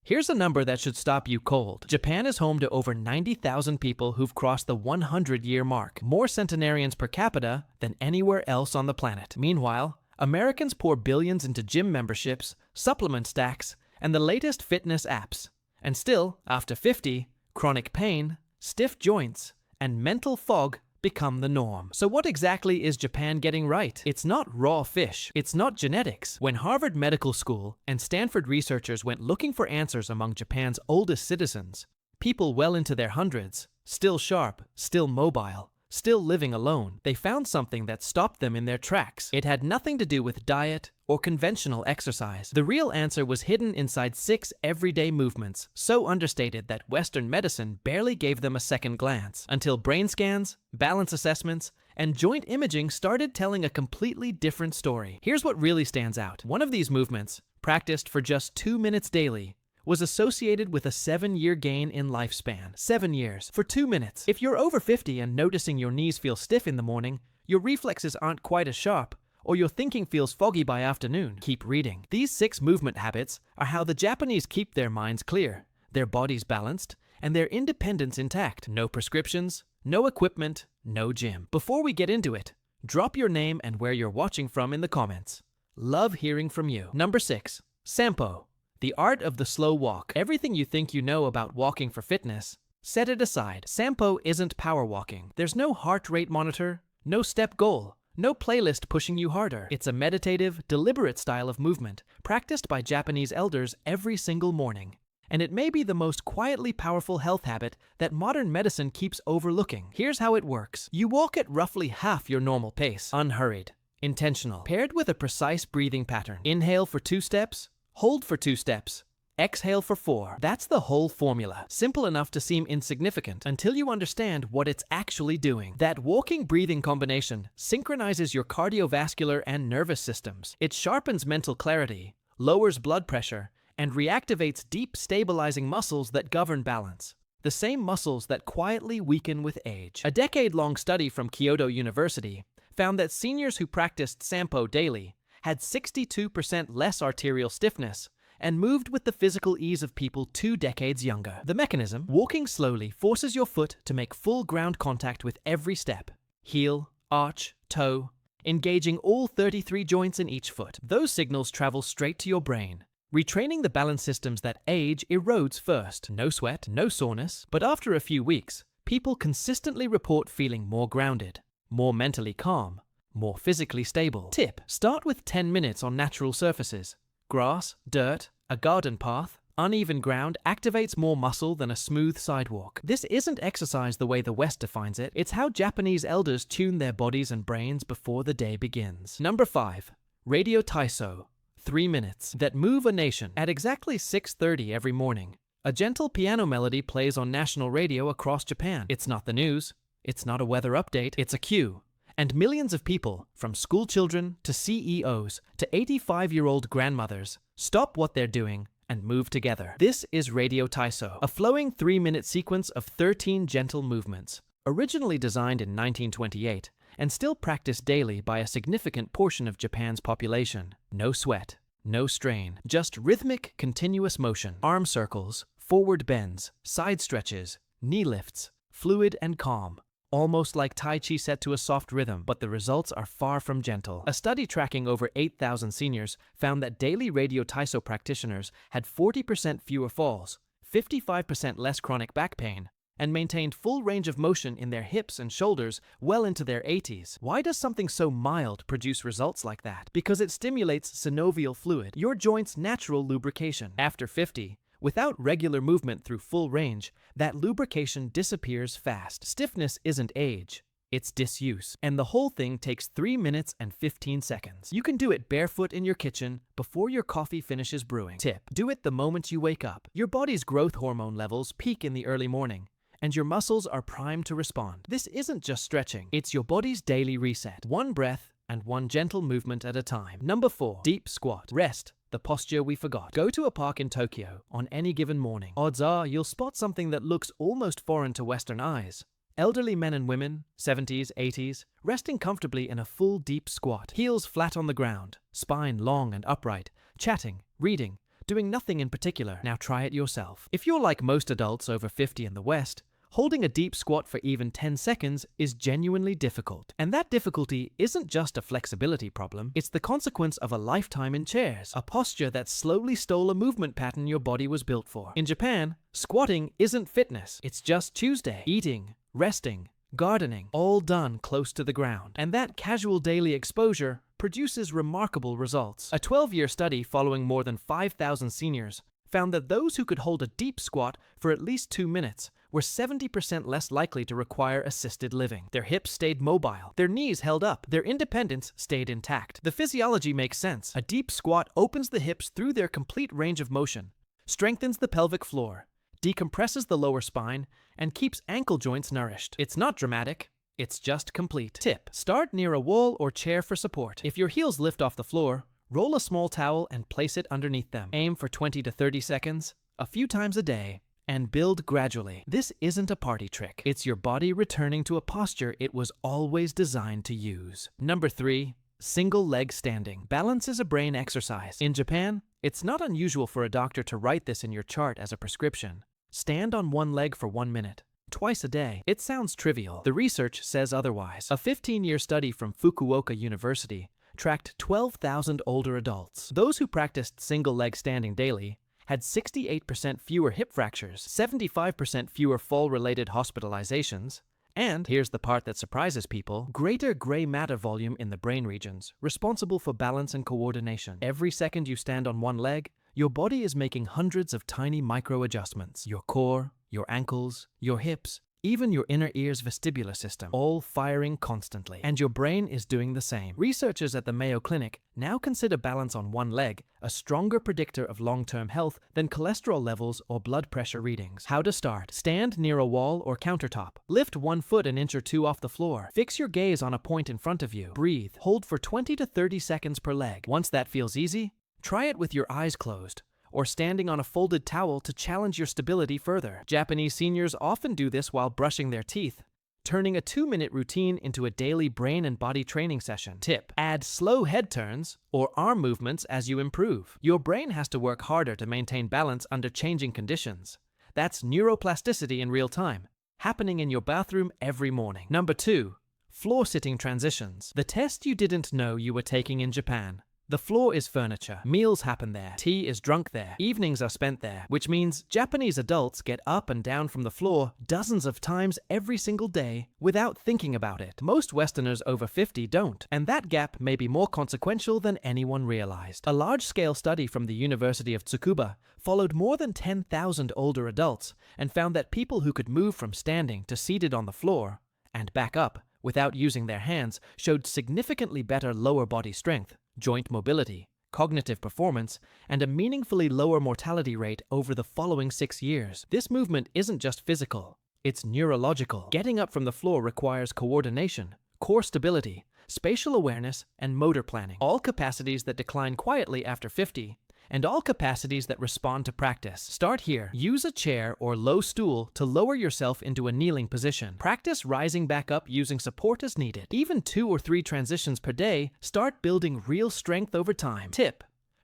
Here's a number that should stop you cold. Japan is home to over 90,000 people who've crossed the 100-year mark, more centenarians per capita than anywhere else on the planet. Meanwhile, Americans pour billions into gym memberships, supplement stacks, and the latest fitness apps. And still, after 50, chronic pain, stiff joints, and mental fog become the norm. So what exactly is Japan getting right? It's not raw fish. It's not genetics. When Harvard Medical School and Stanford researchers went looking for answers among Japan's oldest citizens, people well into their hundreds, still sharp, still mobile, still living alone, they found something that stopped them in their tracks. It had nothing to do with diet or conventional exercise. The real answer was hidden inside 6 everyday movements, so understated that Western medicine barely gave them a second glance, until brain scans, balance assessments, and joint imaging started telling a completely different story. Here's what really stands out. One of these movements, practiced for just 2 minutes daily, was associated with a 7-year gain in lifespan. 7 years for 2 minutes. If you're over 50 and noticing your knees feel stiff in the morning, your reflexes aren't quite as sharp, or your thinking feels foggy by afternoon, keep reading. These 6 movement habits are how the Japanese keep their minds clear, their bodies balanced, and their independence intact. No prescriptions, no equipment, no gym. Before we get into it, drop your name and where you're watching from in the comments. Love hearing from you. Number 6. Sampo. The art of the slow walk. Everything you think you know about walking for fitness, set it aside. Sampo isn't power walking. There's no heart rate monitor, no step goal, no playlist pushing you harder. It's a meditative, deliberate style of movement, practiced by Japanese elders every single morning. And it may be the most quietly powerful health habit that modern medicine keeps overlooking. Here's how it works. You walk at roughly half your normal pace, unhurried, intentional, paired with a precise breathing pattern. Inhale for 2 steps, hold for 2 steps, exhale for 4. That's the whole formula. Simple enough to seem insignificant until you understand what it's actually doing. That walking-breathing combination synchronizes your cardiovascular and nervous systems. It sharpens mental clarity, lowers blood pressure, and reactivates deep, stabilizing muscles that govern balance. The same muscles that quietly weaken with age. A decade-long study from Kyoto University found that seniors who practiced Sampo daily had 62% less arterial stiffness, and moved with the physical ease of people 2 decades younger. The mechanism, walking slowly, forces your foot to make full ground contact with every step. Heel, arch, toe, engaging all 33 joints in each foot. Those signals travel straight to your brain, retraining the balance systems that age erodes first. No sweat, no soreness, but after a few weeks, people consistently report feeling more grounded, more mentally calm, more physically stable. Tip: start with 10 minutes on natural surfaces. Grass, dirt, a garden path, uneven ground activates more muscle than a smooth sidewalk. This isn't exercise the way the West defines it. It's how Japanese elders tune their bodies and brains before the day begins. Number 5. Radio Taiso. 3 minutes that move a nation. At exactly 6:30 every morning, a gentle piano melody plays on national radio across Japan. It's not the news. It's not a weather update. It's a cue. And millions of people, from school children to CEOs to 85-year-old grandmothers, stop what they're doing and move together. This is Radio Taiso, a flowing 3-minute sequence of 13 gentle movements, originally designed in 1928 and still practiced daily by a significant portion of Japan's population. No sweat, no strain, just rhythmic, continuous motion. Arm circles, forward bends, side stretches, knee lifts, fluid and calm. Almost like Tai Chi set to a soft rhythm, but the results are far from gentle. A study tracking over 8,000 seniors found that daily Radio Taiso practitioners had 40% fewer falls, 55% less chronic back pain, and maintained full range of motion in their hips and shoulders well into their 80s. Why does something so mild produce results like that? Because it stimulates synovial fluid, your joint's natural lubrication. After 50, without regular movement through full range, that lubrication disappears fast. Stiffness isn't age, it's disuse. And the whole thing takes 3 minutes and 15 seconds. You can do it barefoot in your kitchen before your coffee finishes brewing. Tip: do it the moment you wake up. Your body's growth hormone levels peak in the early morning, and your muscles are primed to respond. This isn't just stretching, it's your body's daily reset. 1 breath and 1 gentle movement at a time. Number 4. Deep squat. Rest. The posture we forgot. Go to a park in Tokyo on any given morning. Odds are you'll spot something that looks almost foreign to Western eyes. Elderly men and women, 70s, 80s, resting comfortably in a full deep squat. Heels flat on the ground, spine long and upright, chatting, reading, doing nothing in particular. Now try it yourself. If you're like most adults over 50 in the West, holding a deep squat for even 10 seconds is genuinely difficult. And that difficulty isn't just a flexibility problem, it's the consequence of a lifetime in chairs, a posture that slowly stole a movement pattern your body was built for. In Japan, squatting isn't fitness, it's just Tuesday. Eating, resting, gardening, all done close to the ground. And that casual daily exposure produces remarkable results. A 12-year study following more than 5,000 seniors found that those who could hold a deep squat for at least 2 minutes were 70% less likely to require assisted living. Their hips stayed mobile, their knees held up, their independence stayed intact. The physiology makes sense. A deep squat opens the hips through their complete range of motion, strengthens the pelvic floor, decompresses the lower spine, and keeps ankle joints nourished. It's not dramatic, it's just complete. Tip: start near a wall or chair for support. If your heels lift off the floor, roll a small towel and place it underneath them. Aim for 20 to 30 seconds, a few times a day, and build gradually. This isn't a party trick. It's your body returning to a posture it was always designed to use. Number 3, single leg standing. Balance is a brain exercise. In Japan, it's not unusual for a doctor to write this in your chart as a prescription. Stand on one leg for 1 minute, twice a day. It sounds trivial. The research says otherwise. A 15-year study from Fukuoka University tracked 12,000 older adults. Those who practiced single leg standing daily had 68% fewer hip fractures, 75% fewer fall-related hospitalizations, and, here's the part that surprises people, greater gray matter volume in the brain regions, responsible for balance and coordination. Every second you stand on one leg, your body is making hundreds of tiny micro-adjustments. Your core, your ankles, your hips, even your inner ear's vestibular system, all firing constantly. And your brain is doing the same. Researchers at the Mayo Clinic now consider balance on one leg a stronger predictor of long-term health than cholesterol levels or blood pressure readings. How to start: stand near a wall or countertop. Lift 1 foot an inch or 2 off the floor. Fix your gaze on a point in front of you. Breathe. Hold for 20 to 30 seconds per leg. Once that feels easy, try it with your eyes closed, or standing on a folded towel to challenge your stability further. Japanese seniors often do this while brushing their teeth, turning a 2-minute routine into a daily brain and body training session. Tip: add slow head turns or arm movements as you improve. Your brain has to work harder to maintain balance under changing conditions. That's neuroplasticity in real time, happening in your bathroom every morning. Number 2, floor sitting transitions. The test you didn't know you were taking in Japan. The floor is furniture. Meals happen there. Tea is drunk there. Evenings are spent there, which means Japanese adults get up and down from the floor dozens of times every single day without thinking about it. Most Westerners over 50 don't, and that gap may be more consequential than anyone realized. A large-scale study from the University of Tsukuba followed more than 10,000 older adults and found that people who could move from standing to seated on the floor and back up without using their hands showed significantly better lower body strength, joint mobility, cognitive performance, and a meaningfully lower mortality rate over the following 6 years. This movement isn't just physical, it's neurological. Getting up from the floor requires coordination, core stability, spatial awareness, and motor planning, all capacities that decline quietly after 50, and all capacities that respond to practice. Start here. Use a chair or low stool to lower yourself into a kneeling position. Practice rising back up using support as needed. Even 2 or 3 transitions per day start building real strength over time. Tip: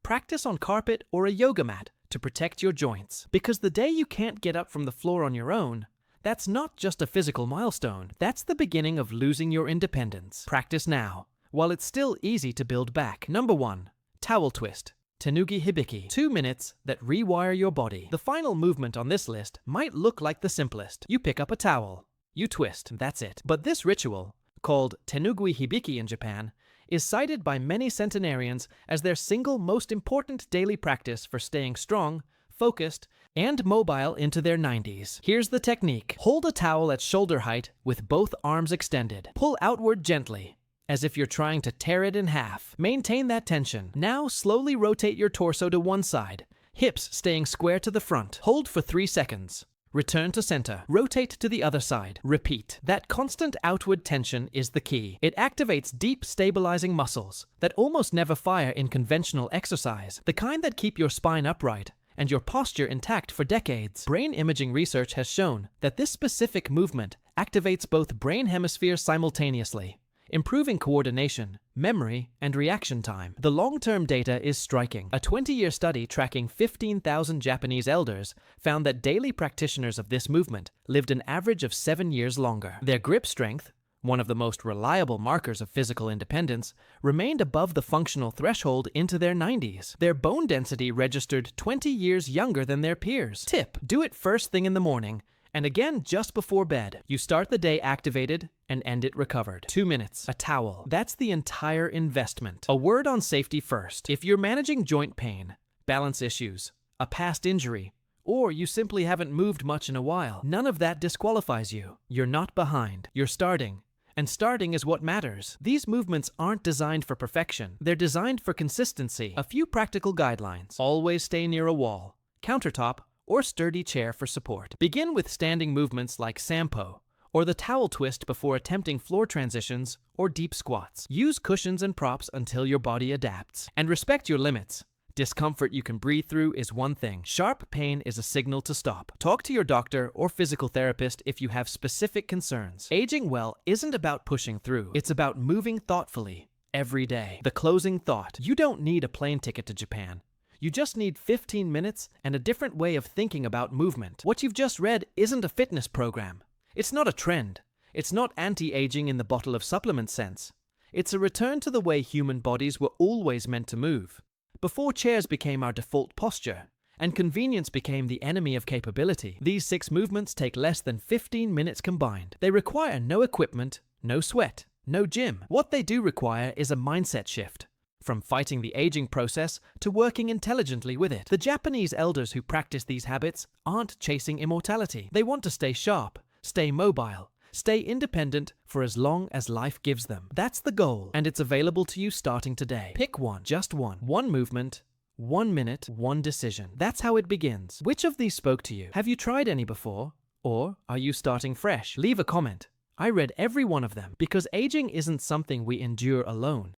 practice on carpet or a yoga mat to protect your joints. Because the day you can't get up from the floor on your own, that's not just a physical milestone. That's the beginning of losing your independence. Practice now, while it's still easy to build back. Number 1, towel twist. Tenugi hibiki. 2 minutes that rewire your body. The final movement on this list might look like the simplest. You pick up a towel, you twist, that's it. But this ritual, called tenugi hibiki in Japan, is cited by many centenarians as their single most important daily practice for staying strong, focused, and mobile into their 90s. Here's the technique. Hold a towel at shoulder height with both arms extended. Pull outward gently, as if you're trying to tear it in half. Maintain that tension. Now slowly rotate your torso to one side, hips staying square to the front. Hold for 3 seconds. Return to center. Rotate to the other side. Repeat. That constant outward tension is the key. It activates deep, stabilizing muscles that almost never fire in conventional exercise, the kind that keep your spine upright and your posture intact for decades. Brain imaging research has shown that this specific movement activates both brain hemispheres simultaneously, improving coordination, memory, and reaction time. The long-term data is striking. A 20-year study tracking 15,000 Japanese elders found that daily practitioners of this movement lived an average of 7 years longer. Their grip strength, one of the most reliable markers of physical independence, remained above the functional threshold into their 90s. Their bone density registered 20 years younger than their peers. Tip: do it first thing in the morning, and again just before bed. You start the day activated and end it recovered. 2 minutes. A towel. That's the entire investment. A word on safety first. If you're managing joint pain, balance issues, a past injury, or you simply haven't moved much in a while, none of that disqualifies you. You're not behind. You're starting. And starting is what matters. These movements aren't designed for perfection. They're designed for consistency. A few practical guidelines. Always stay near a wall, countertop, or sturdy chair for support. Begin with standing movements like sampo, or the towel twist before attempting floor transitions or deep squats. Use cushions and props until your body adapts. And respect your limits. Discomfort you can breathe through is one thing. Sharp pain is a signal to stop. Talk to your doctor or physical therapist if you have specific concerns. Aging well isn't about pushing through. It's about moving thoughtfully every day. The closing thought: you don't need a plane ticket to Japan. You just need 15 minutes and a different way of thinking about movement. What you've just read isn't a fitness program. It's not a trend. It's not anti-aging in the bottle of supplement sense. It's a return to the way human bodies were always meant to move. Before chairs became our default posture, and convenience became the enemy of capability, these 6 movements take less than 15 minutes combined. They require no equipment, no sweat, no gym. What they do require is a mindset shift, from fighting the aging process to working intelligently with it. The Japanese elders who practice these habits aren't chasing immortality. They want to stay sharp, stay mobile, stay independent for as long as life gives them. That's the goal, and it's available to you starting today. Pick one, just one. One movement, 1 minute, one decision. That's how it begins. Which of these spoke to you? Have you tried any before? Or are you starting fresh? Leave a comment. I read every one of them, because aging isn't something we endure alone.